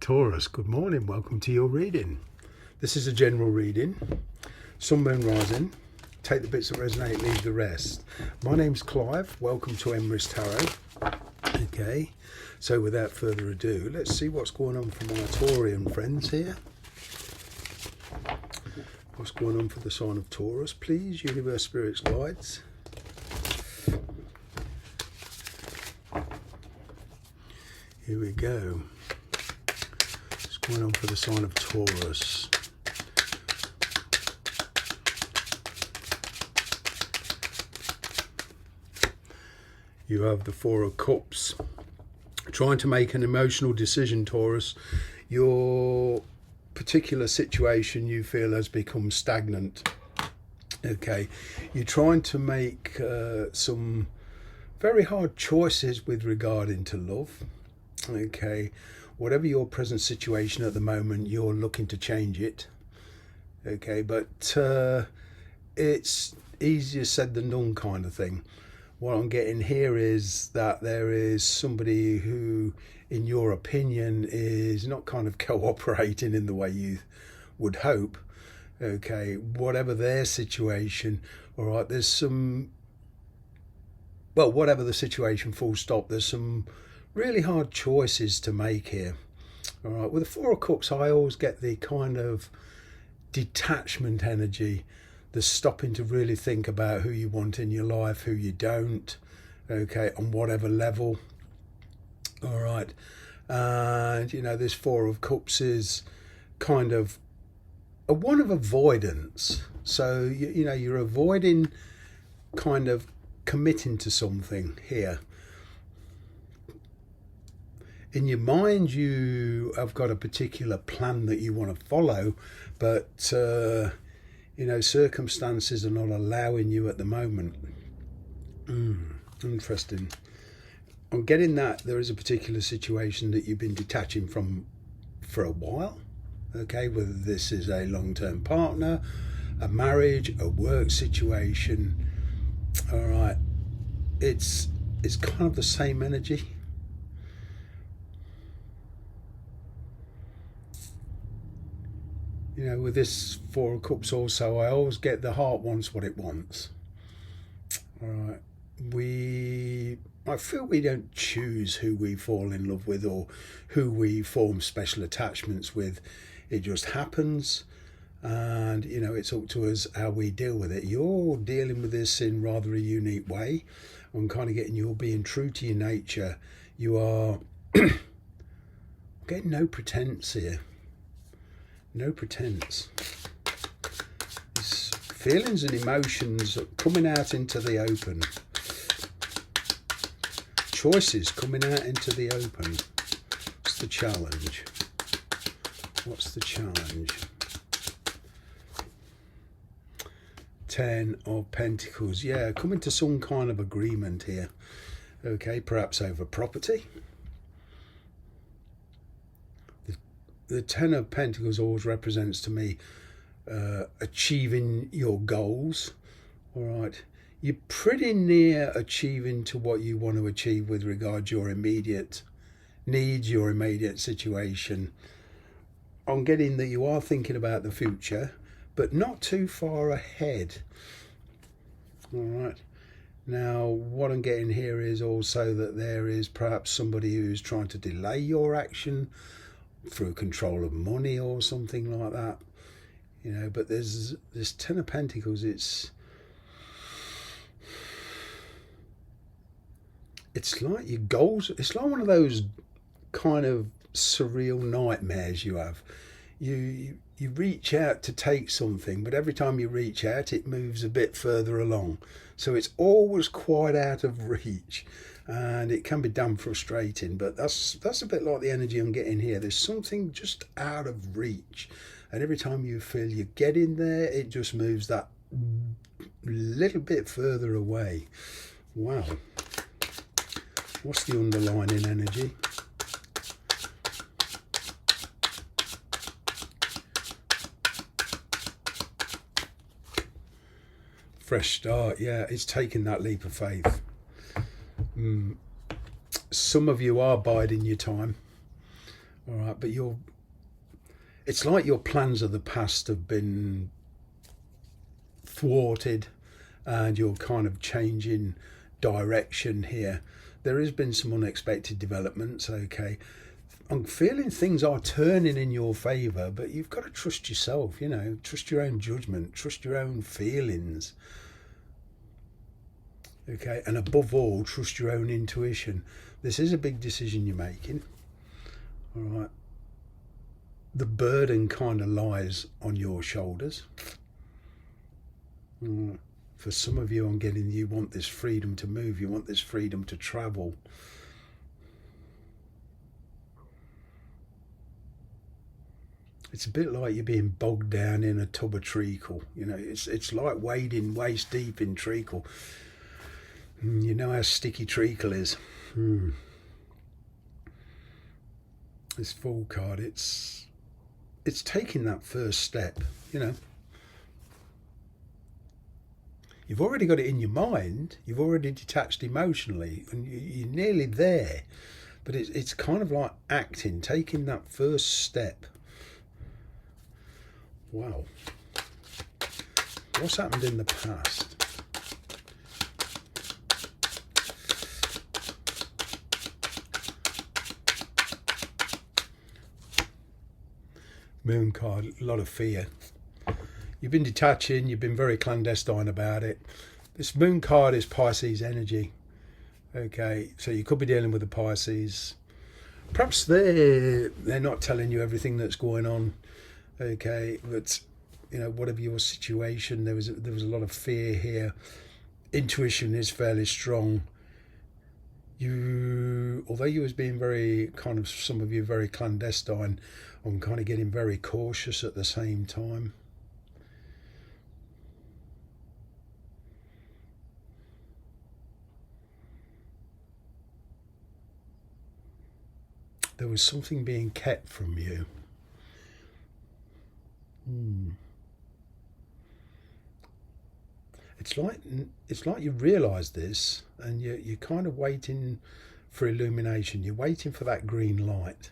Taurus, good morning, welcome to your reading. This is a general reading, sun, moon, rising. Take the bits that resonate, leave the rest. My name's Clive, welcome to Emrys Tarot. Okay, so without further ado, let's see what's going on for my Taurian friends here. What's going on for the sign of Taurus, please, universe, spirits, guides. Here we go. What's going on for the sign of Taurus? You have the Four of Cups. Trying to make an emotional decision, Taurus. Your particular situation you feel has become stagnant. Okay, you're trying to make some very hard choices with regarding to love. Okay, whatever your present situation at the moment, you're looking to change it. Okay, but it's easier said than done kind of thing. What I'm getting here is that there is somebody who, in your opinion, is not kind of cooperating in the way you would hope. Okay, whatever their situation, all right, there's some, well, whatever the situation, full stop, there's some really hard choices to make here. All right, with the Four of Cups, I always get the kind of detachment energy, the stopping to really think about who you want in your life, who you don't, okay, on whatever level. All right, and you know, this Four of Cups is kind of a one of avoidance. So you know, you're avoiding kind of committing to something here. In your mind, you have got a particular plan that you want to follow, but you know, circumstances are not allowing you at the moment. Interesting. I'm getting that there is a particular situation that you've been detaching from for a while. Okay, whether this is a long-term partner, a marriage, a work situation. All right, it's kind of the same energy. You know, with this Four of Cups also, I always get the heart wants what it wants. All right, I feel we don't choose who we fall in love with or who we form special attachments with. It just happens, and you know, it's up to us how we deal with it. You're dealing with this in rather a unique way. I'm kind of getting you're being true to your nature. You are getting no pretense here. No pretense. It's feelings and emotions coming out into the open. Choices coming out into the open. What's the challenge? What's the challenge? 10 of Pentacles. Yeah, coming to some kind of agreement here. Okay, perhaps over property. The 10 of Pentacles always represents to me achieving your goals. All right, you're pretty near achieving to what you want to achieve with regard to your immediate needs, your immediate situation. I'm getting that you are thinking about the future, but not too far ahead. All right. Now, what I'm getting here is also that there is perhaps somebody who's trying to delay your action through control of money or something like that, you know. But there's this 10 of Pentacles. It's like your goals. It's like one of those kind of surreal nightmares you have. You reach out to take something, but every time you reach out, it moves a bit further along. So it's always quite out of reach. And it can be damn frustrating, but that's a bit like the energy I'm getting here. There's something just out of reach, and every time you feel you get in there, it just moves that little bit further away. Wow. What's the underlying energy? Fresh start. Yeah, it's taking that leap of faith. Some of you are biding your time. All right, but it's like your plans of the past have been thwarted and you're kind of changing direction here. There has been some unexpected developments, okay. I'm feeling things are turning in your favour, but you've got to trust yourself, you know, trust your own judgment, trust your own feelings, okay, and above all, trust your own intuition. This is a big decision you're making, all right. The burden kind of lies on your shoulders. For some of you, I'm getting, you want this freedom to move, you want this freedom to travel. It's a bit like you're being bogged down in a tub of treacle. You know, it's like wading waist deep in treacle. You know how sticky treacle is. This Fool card, it's taking that first step, you know. You've already got it in your mind, you've already detached emotionally, and you're nearly there. But it's kind of like acting, taking that first step. Wow. What's happened in the past? Moon card, a lot of fear. You've been detaching, you've been very clandestine about it. This Moon card is Pisces energy. Okay, so you could be dealing with the Pisces. Perhaps they're not telling you everything that's going on. Okay, but you know, whatever your situation, there was a lot of fear here. Intuition is fairly strong. Although you was being very kind of, some of you very clandestine, I'm kind of getting very cautious at the same time. There was something being kept from you. It's like you realise this, and you're kind of waiting for illumination. You're waiting for that green light.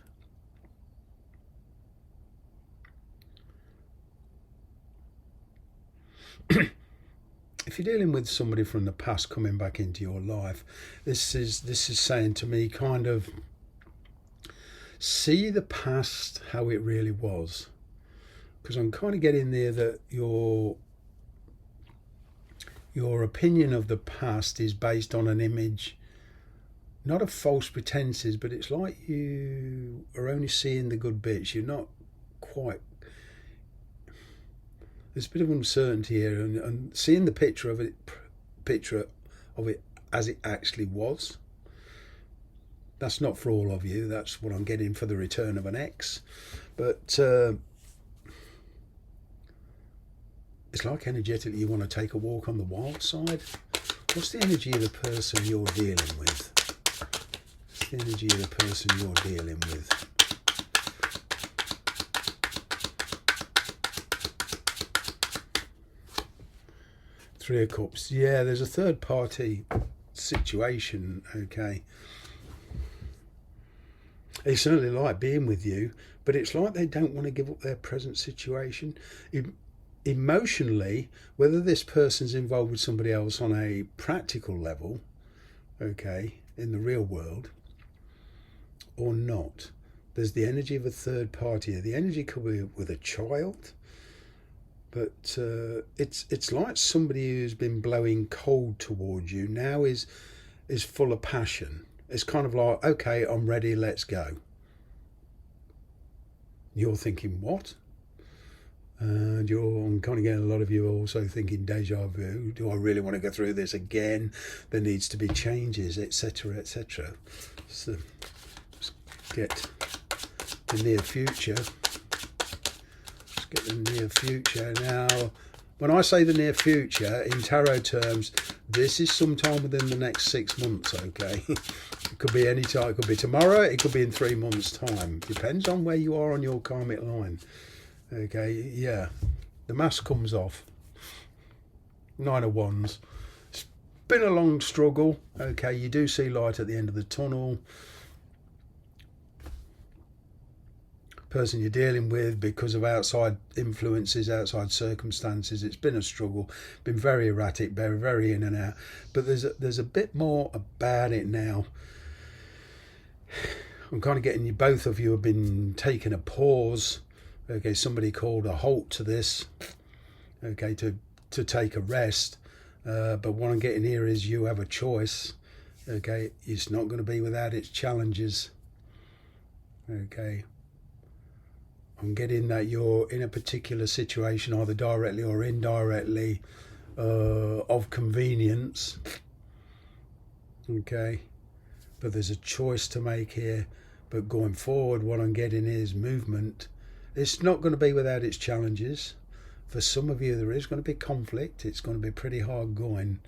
If you're dealing with somebody from the past coming back into your life, this is saying to me, kind of, see the past how it really was. Because I'm kind of getting there that your opinion of the past is based on an image, not of false pretenses, but it's like you are only seeing the good bits. You're not quite, there's a bit of uncertainty here, and seeing the picture of it as it actually was. That's not for all of you. That's what I'm getting for the return of an ex. But it's like energetically you want to take a walk on the wild side. What's the energy of the person you're dealing with? What's the energy of the person you're dealing with? Three of Cups. Yeah, there's a third party situation, okay. They certainly like being with you, but it's like they don't want to give up their present situation. Emotionally, whether this person's involved with somebody else on a practical level, okay, in the real world, or not, there's the energy of a third party. The energy could be with a child, but it's like somebody who's been blowing cold towards you now is full of passion. It's kind of like, okay, I'm ready, let's go. You're thinking, what? And I'm kind of getting a lot of you also thinking deja vu. Do I really want to go through this again? There needs to be changes, etc., etc. So let's get the near future. Let's get the near future. Now, when I say the near future, in tarot terms, this is sometime within the next 6 months, okay? It could be any time. It could be tomorrow. It could be in 3 months' time. Depends on where you are on your karmic line. Okay, yeah. The mask comes off. 9 of Wands. It's been a long struggle. Okay, you do see light at the end of the tunnel. person you're dealing with because of outside influences, outside circumstances. It's been a struggle, been very erratic, very, very in and out. But there's a bit more about it now. I'm kind of getting you, both of you have been taking a pause. Okay, somebody called a halt to this. Okay, to take a rest. But what I'm getting here is you have a choice. Okay, it's not going to be without its challenges. Okay, I'm getting that you're in a particular situation, either directly or indirectly, of convenience. Okay, but there's a choice to make here. But going forward, what I'm getting is movement. It's not going to be without its challenges. For some of you, there is going to be conflict. It's going to be pretty hard going.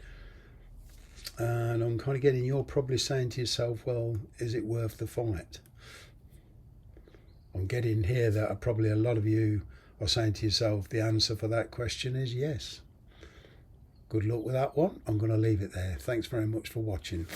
And I'm kind of getting, you're probably saying to yourself, well, is it worth the fight? I'm getting here that probably a lot of you are saying to yourself, the answer for that question is yes. Good luck with that one. I'm going to leave it there. Thanks very much for watching.